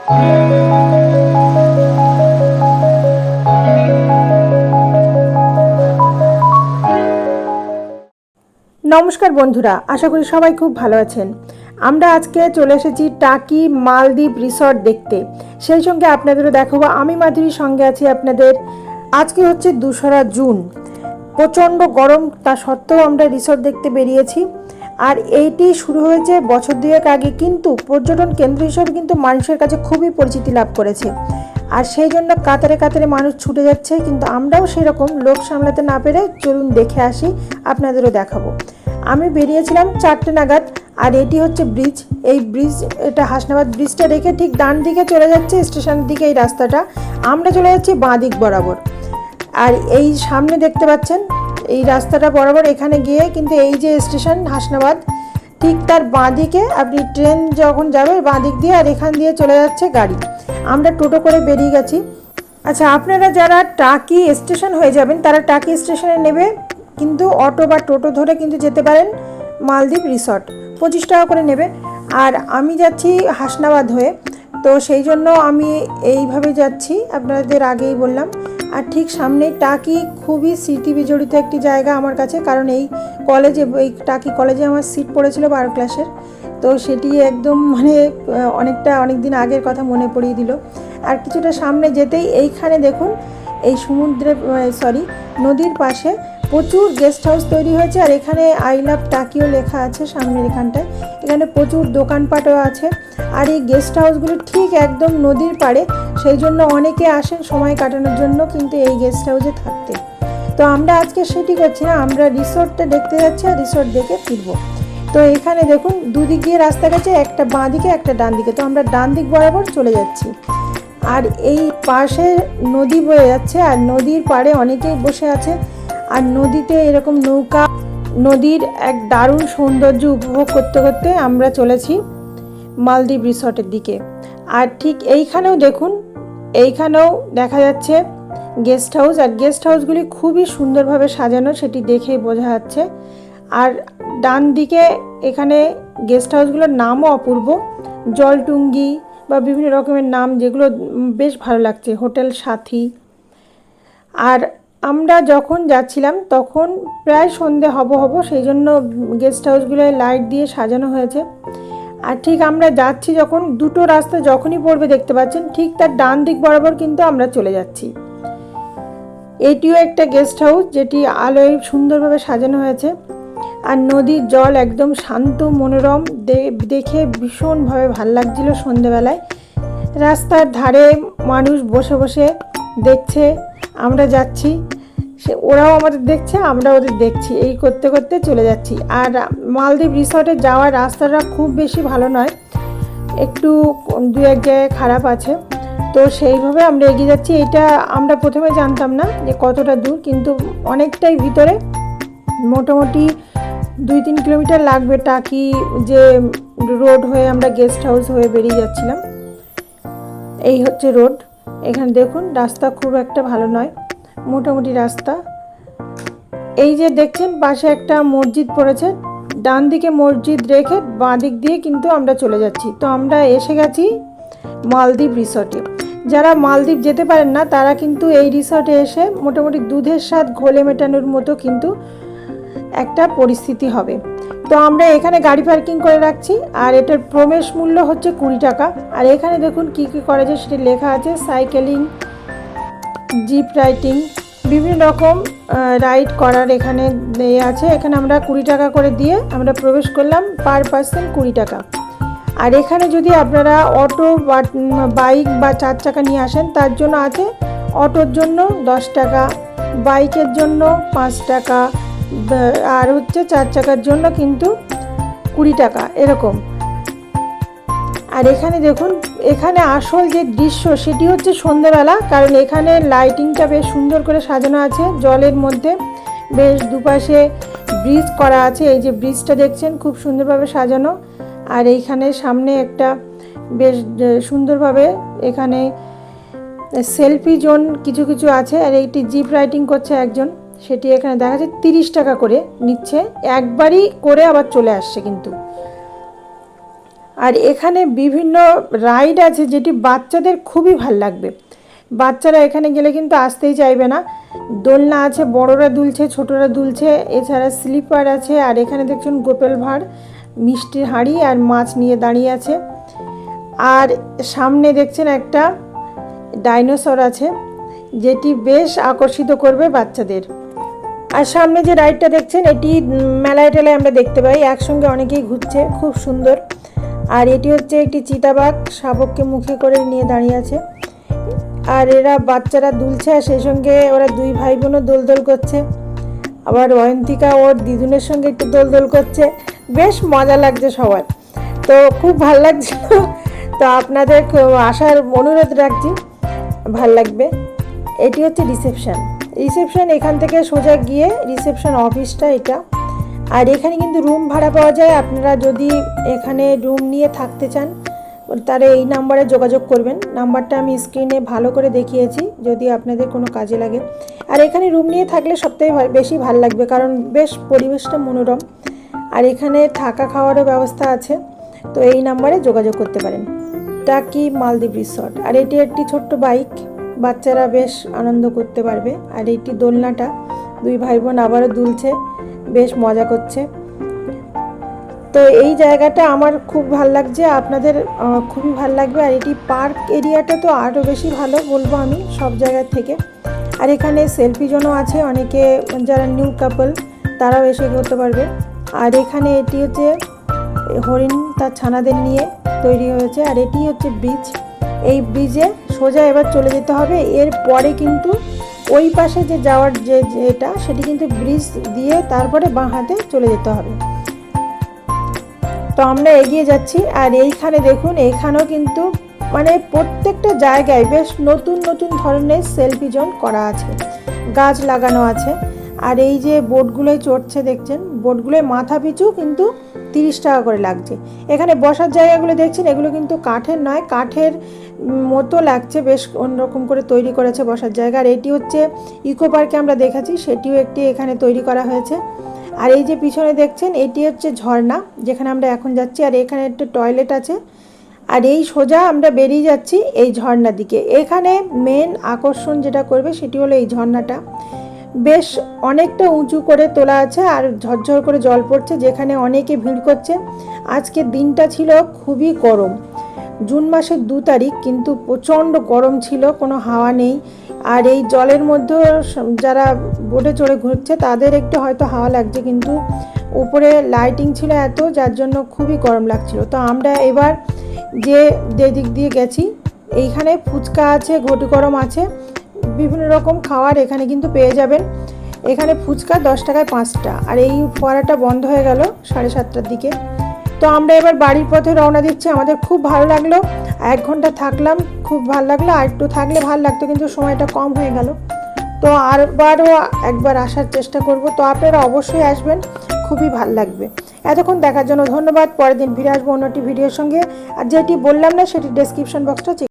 নমস্কার বন্ধুরা, আশা করি সবাই খুব ভালো আছেন। আমরা আজকে চলে এসেছি টাকি মালদ্বীপ রিসর্ট দেখতে। সেই সঙ্গে আপনাদেরও দেখাবো। আমি মাধুরীর সঙ্গে আছি আপনাদের। আজকে হচ্ছে 2রা জুন, প্রচণ্ড গরম, তা সত্ত্বেও আমরা রিসর্ট দেখতে বেরিয়েছি। আর এইটি শুরু হয়েছে বছর দুয়েক আগে, কিন্তু পর্যটন কেন্দ্র হিসেবে কিন্তু মানুষের কাছে খুবই পরিচিতি লাভ করেছে। আর সেই জন্য কাতারে কাতারে মানুষ ছুটে যাচ্ছে, কিন্তু আমরাও সেরকম লোক সামলাতে না পেরে চলুন দেখে আসি, আপনাদেরও দেখাবো। আমি বেরিয়েছিলাম 4টে নাগাদ। আর এটি হচ্ছে ব্রিজ। এই ব্রিজ, এটা হাসনাবাদ ব্রিজটা রেখে ঠিক ডান দিকে চলে যাচ্ছে স্টেশনের দিকে এই রাস্তাটা। আমরা চলে যাচ্ছি বাঁ দিক বরাবর। আর এই সামনে দেখতে পাচ্ছেন এই রাস্তাটা বরাবর, এখানে গিয়ে কিন্তু এই যে স্টেশন হাসনাবাদ, ঠিক তার বাঁ দিকে আপনি ট্রেন যখন যাবে বাঁ দিক দিয়ে, আর এখান দিয়ে চলে যাচ্ছে গাড়ি। আমরা টোটো করে বেরিয়ে গেছি। আচ্ছা, আপনারা যারা টাকি স্টেশন হয়ে যাবেন তারা টাকি স্টেশনে নেবে, কিন্তু অটো বা টোটো ধরে কিন্তু যেতে পারেন মালদ্বীপ রিসর্ট। 25 টাকা করে নেবে। আর আমি যাচ্ছি হাসনাবাদ হয়ে, তো সেই জন্য আমি এইভাবে যাচ্ছি, আপনাদের আগেই বললাম। আর ঠিক সামনেই টাকি, খুবই স্মৃতি বিজড়িত একটি জায়গা আমার কাছে, কারণ এই কলেজে, এই টাকি কলেজে আমার সিট পড়েছিল 12 ক্লাসের। তো সেটি একদম অনেক দিন আগের কথা মনে পড়িয়ে দিল। আর কিছুটা সামনে যেতেই এইখানে দেখুন, এই নদীর পাশে প্রচুর গেস্ট হাউস তৈরি হয়েছে। আর এখানে আই লাভ টাকিও লেখা আছে সামনের এখানটায়। এখানে প্রচুর দোকানপাটও আছে। আর এই গেস্ট হাউসগুলো ঠিক একদম নদীর পাড়ে, সেই জন্য অনেকে আসেন সময় কাটানোর জন্য কিন্তু এই গেস্ট হাউসে থাকতে। তো আমরা আজকে সেটি করছি না, আমরা রিসর্টটা দেখতে যাচ্ছি আর রিসর্ট দেখে ফিরবো। তো এখানে দেখুন দুদিক দিয়ে রাস্তা গেছে, একটা বাঁ দিকে একটা ডান দিকে। তো আমরা ডান দিক বরাবর চলে যাচ্ছি। আর এই পাশে নদী বয়ে যাচ্ছে, আর নদীর পাড়ে অনেকেই বসে আছে। আর নদীতে এরকম নৌকা, নদীর এক দারুণ সৌন্দর্য উপভোগ করতে করতে আমরা চলেছি মালদ্বীপ রিসর্টের দিকে। আর ঠিক এইখানেও দেখুন, এইখানেও দেখা যাচ্ছে গেস্ট হাউস। আর গেস্ট হাউসগুলি খুবই সুন্দরভাবে সাজানো, সেটি দেখেই বোঝা যাচ্ছে। আর ডান দিকে এখানে গেস্ট হাউসগুলোর নামও অপূর্ব, জলটুঙ্গি বা বিভিন্ন রকমের নাম, যেগুলো বেশ ভালো লাগছে, হোটেল সাথী। আর আমরা যখন যাচ্ছিলাম তখন প্রায় সন্ধে হব, সেই জন্য গেস্ট হাউসগুলোয় লাইট দিয়ে সাজানো হয়েছে। আর ঠিক আমরা যাচ্ছি যখন, দুটো রাস্তা যখনই পড়বে দেখতে পাচ্ছেন, ঠিক তার ডান দিক বরাবর কিন্তু আমরা চলে যাচ্ছি। এটিও একটা গেস্ট হাউস, যেটি আলোয় সুন্দরভাবে সাজানো হয়েছে। আর নদীর জল একদম শান্ত মনোরম, দেখে ভীষণভাবে ভাল লাগছিল সন্ধেবেলায়। রাস্তার ধারে মানুষ বসে বসে দেখছে আমরা যাচ্ছি, ওরাও আমাদের দেখছে, আমরা ওদের দেখছি, এই করতে করতে চলে যাচ্ছি। আর মালদ্বীপ রিসর্টে যাওয়ার রাস্তাটা খুব বেশি ভালো নয়, একটু দু এক জায়গায় খারাপ আছে। তো সেইভাবে আমরা এগিয়ে যাচ্ছি। এটা আমরা প্রথমে জানতাম না যে কতটা দূর, কিন্তু অনেকটাই ভিতরে, মোটামুটি 2-3 কিলোমিটার লাগবে টাকি যে রোড হয়ে আমরা গেস্ট হাউস হয়ে বেরিয়ে যাচ্ছিলাম। এই হচ্ছে রোড। এখানে দেখুন রাস্তা খুব একটা ভালো নয়, মোটামুটি রাস্তা। এই যে দেখছেন পাশে একটা মসজিদ পড়েছে, ডান দিকে মসজিদ রেখে বাঁ দিক দিয়ে কিন্তু আমরা চলে যাচ্ছি। তো আমরা এসে গেছি মালদ্বীপ রিসর্টে। যারা মালদ্বীপ যেতে পারেন না তারা কিন্তু এই রিসর্টে এসে মোটামুটি দুধের স্বাদ ঘোলে মেটানোর মতো কিন্তু একটা পরিস্থিতি হবে। তো আমরা এখানে গাড়ি পার্কিং করে রাখছি। আর এটার প্রবেশ মূল্য হচ্ছে 20 টাকা। আর এখানে দেখুন কী কী করা যায় সেটা লেখা আছে, সাইকেলিং, জিপ রাইডিং, বিভিন্ন রকম রাইড করার এখানে আছে। এখানে আমরা 20 টাকা করে দিয়ে আমরা প্রবেশ করলাম, পার পার্সন 20 টাকা। আর এখানে যদি আপনারা অটো বা বাইক বা 4 চাকা নিয়ে আসেন তার জন্য আছে, অটোর জন্য 10 টাকা, বাইকের জন্য 5 টাকা, আর হচ্ছে 4 চাকার জন্য কিন্তু 20 টাকা এরকম। আর এখানে দেখুন, এখানে আসল যে দৃশ্য সেটি হচ্ছে সন্ধ্যেবেলা, কারণ এখানে লাইটিংটা বেশ সুন্দর করে সাজানো আছে। জলের মধ্যে বেশ দুপাশে ব্রিজ করা আছে, এই যে ব্রিজটা দেখছেন খুব সুন্দরভাবে সাজানো। আর এইখানে সামনে একটা বেশ সুন্দরভাবে এখানে সেলফি জোন কিছু কিছু আছে। আর এইটি জিপ রাইডিং করছে একজন, সেটি এখানে দেখা যাচ্ছে 30 টাকা করে নিচ্ছে, একবারই করে আবার চলে আসছে কিন্তু। আর এখানে বিভিন্ন রাইড আছে যেটি বাচ্চাদের খুবই ভাল লাগবে। বাচ্চারা এখানে গেলে কিন্তু আসতেই চাইবে না। দোলনা আছে, বড়রা দুলছে, ছোটরা দুলছে, এছাড়া স্লিপার আছে। আর এখানে দেখছেন গোপাল ভাঁড় মিষ্টির হাঁড়ি আর মাছ নিয়ে দাঁড়িয়ে আছে। আর সামনে দেখছেন একটা ডাইনোসর আছে যেটি বেশ আকর্ষিত করবে বাচ্চাদের। আর সামনে যে রাইডটা দেখছেন এটি মেলায় টেলায় আমরা দেখতে পাই, একসঙ্গে অনেকেই ঘুরছে, খুব সুন্দর। আর এটি হচ্ছে একটি চিতাবাঘ শাবককে মুখে করে নিয়ে দাঁড়িয়ে আছে। আর এরা বাচ্চারা দুলছে আর সেই সঙ্গে ওরা দুই ভাই বোনও দোলদোল করছে। আবার অয়ন্তিকা ওর দিদুনের সঙ্গে একটু দোলদোল করছে, বেশ মজা লাগছে সবার। তো খুব ভাল লাগছিল। তো আপনাদের আসার অনুরোধ রাখছি, ভাল লাগবে। এটি হচ্ছে রিসেপশন এখান থেকে সোজা গিয়ে রিসেপশন অফিসটা এটা। আর এখানে কিন্তু রুম ভাড়া পাওয়া যায়। আপনারা যদি এখানে রুম নিয়ে থাকতে চান তাহলে এই নাম্বারে যোগাযোগ করবেন। নাম্বারটা আমি স্ক্রিনে ভালো করে দেখিয়েছি যদি আপনাদের কোনো কাজে লাগে। আর এখানে রুম নিয়ে থাকলে সবথেকে বেশি ভালো লাগবে, কারণ বেশ পরিবেশটা মনোরম। আর এখানে থাকা খাওয়ারও ব্যবস্থা আছে। তো এই নাম্বারে যোগাযোগ করতে পারেন। টাকি মালদ্বীপ রিসর্ট। আর এটি একটি ছোট্ট বাইক, বাচ্চারা বেশ আনন্দ করতে পারবে। আর এইটি দোলনাটা, দুই ভাই বোন আবারও দুলছে, বেশ মজা করছে। তো এই জায়গাটা আমার খুব ভাল লাগছে, আপনাদের খুবই ভাল লাগবে। আর এটি পার্ক এরিয়াটা তো আরও বেশি ভালো বলবো আমি সব জায়গার থেকে। আর এখানে সেলফি জোনও আছে, অনেকে যারা নিউ কাপল তারাও এসে করতে পারবে। আর এখানে এটি হচ্ছে হরিণ তার ছানাদের নিয়ে তৈরি হয়েছে। আর এটি হচ্ছে ব্রিজ, এই ব্রিজে সোজা এবার চলে যেতে হবে। এর পরে কিন্তু ওই পাশে যে যাওয়ার যেটা সেটি কিন্তু ব্রিজ দিয়ে তারপরে বাঁ হাতে চলে যেতে হবে। তো আমরা এগিয়ে যাচ্ছি। আর এইখানে দেখুন, এইখানেও কিন্তু মানে প্রত্যেকটা জায়গায় বেশ নতুন নতুন ধরনের সেলফি জোন করা আছে, গাছ লাগানো আছে। আর এই যে বোটগুলোয় চড়ছে দেখছেন, বোটগুলোয় মাথা পিছু কিন্তু 30 টাকা করে লাগছে। এখানে বসার জায়গাগুলো দেখছেন, এগুলো কিন্তু কাঠের নয়, কাঠের মতো লাগছে, বেশ অন্যরকম করে তৈরি করেছে বসার জায়গা। আর এটি হচ্ছে ইকো পার্কে আমরা দেখেছি, সেটিও একটি এখানে তৈরি করা হয়েছে। আর এই যে পিছনে দেখছেন এটি হচ্ছে ঝর্ণা, যেখানে আমরা এখন যাচ্ছি। আর এখানে একটা টয়লেট আছে। আর এই সোজা আমরা বেরিয়ে যাচ্ছি এই ঝর্ণার দিকে। এখানে মেন আকর্ষণ যেটা করবে সেটি হলো এই ঝর্ণাটা, বেশ অনেকটা উঁচু করে তোলা আছে আর ঝরঝর করে জল পড়ছে, যেখানে অনেকে ভিড় করছে। আজকের দিনটা ছিল খুবই গরম, জুন মাসের 2 তারিখ, কিন্তু প্রচণ্ড গরম ছিল, কোনো হাওয়া নেই। আর এই জলের মধ্যে যারা বোটে চড়ে ঘুরছে তাদের একটু হয়তো হাওয়া লাগছে, কিন্তু উপরে লাইটিং ছিল এত, যার জন্য খুবই গরম লাগছিল। তো আমরা এবার যে দিক দিয়ে গেছি, এইখানে ফুচকা আছে, ঘটি গরম আছে, বিভিন্ন রকম খাবার এখানে কিন্তু পেয়ে যাবেন। এখানে ফুচকা 10 টাকায় 5টা। আর এই ফোয়ারাটা বন্ধ হয়ে গেল 7:30টার দিকে। তো আমরা এবার বাড়ির পথে রওনা দিচ্ছি। আমাদের খুব ভালো লাগলো, 1 ঘন্টা থাকলাম, খুব ভালো লাগলো। আর একটু থাকলে ভালো লাগতো, কিন্তু সময়টা কম হয়ে গেল। তো আরবারও একবার আসার চেষ্টা করব। তো আপনারা অবশ্যই আসবেন, খুবই ভালো লাগবে। এতক্ষণ দেখার জন্য ধন্যবাদ। পরের দিন ফিরে আসবো অন্য একটি ভিডিওর সঙ্গে। আর যেটি বললাম না সেটি ডেসক্রিপশন বক্সটা